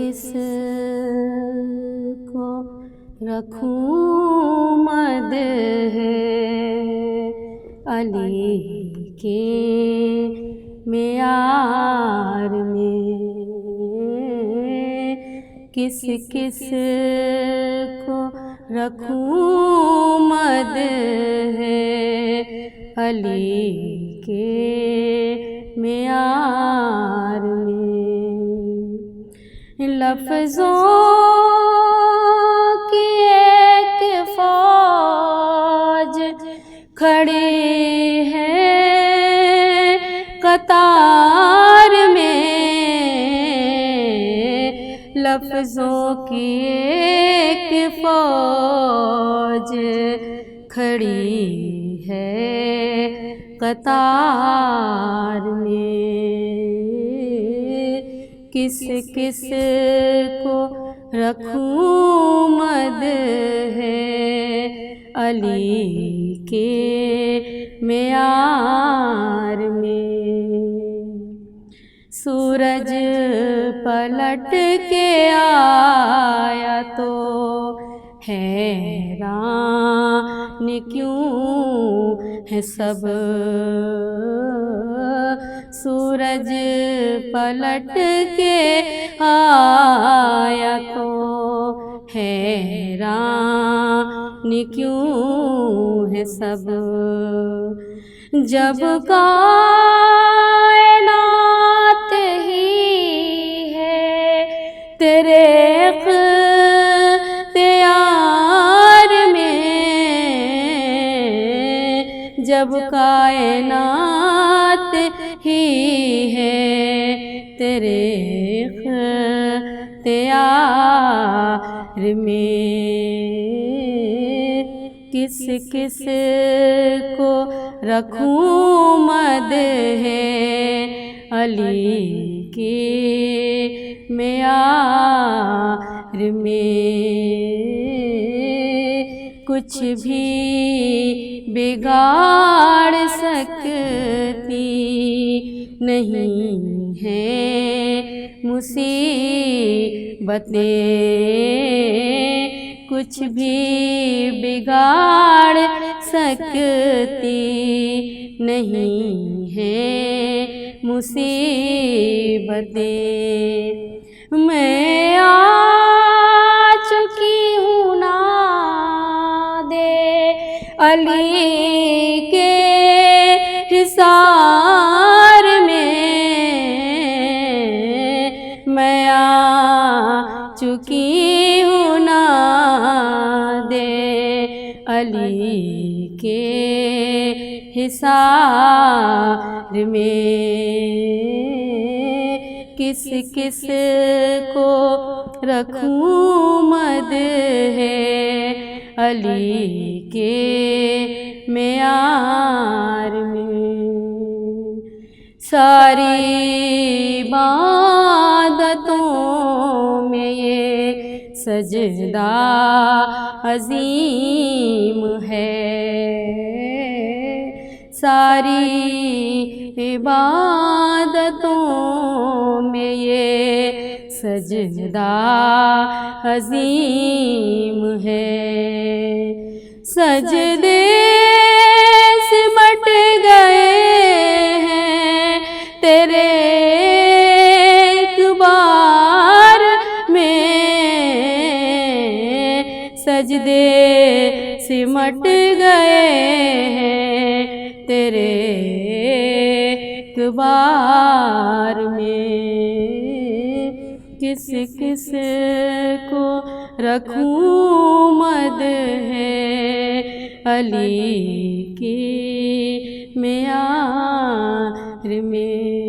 किस को रखूं मद है अली के मेयार में। किस किस को रखूं मद है अली के मेयार में। लफ्ज़ों की एक फौज खड़ी है कतार में। लफ्ज़ों की एक फौज खड़ी है कतार में। किस किस को रखूं मद है अली के मेयार में। सूरज पलट के आया तो हैरान क्यों है सब। सूरज पलट के आया तो हैरान क्यों है सब। जब कायनात ही है तेरे इख्तियार में। जब कायनात ही है तेरे इख्तियार में। किस किस को रखूं मद है अली के मेयार में। कुछ भी बिगाड़ सकती नहीं है मुसीबतें। कुछ भी बिगाड़ सकती नहीं है मुसीबतें। मैं आ चुकी हूँ नादे अली के हिसार में। मैं आ चुकी हूँ नादे अली के हिसार में। किस किस को रखूं मद है अली के मेयार में। सारी इबादतों में ये सजदा अजीम है। सारी इबादतों में ये सजदा अजीम है। सजदे सिमट गए हैं तेरे एक बार में। सजदे सिमट गए हैं तेरे एक बार में। किस किस को रखूं मद है अली के मेयार में।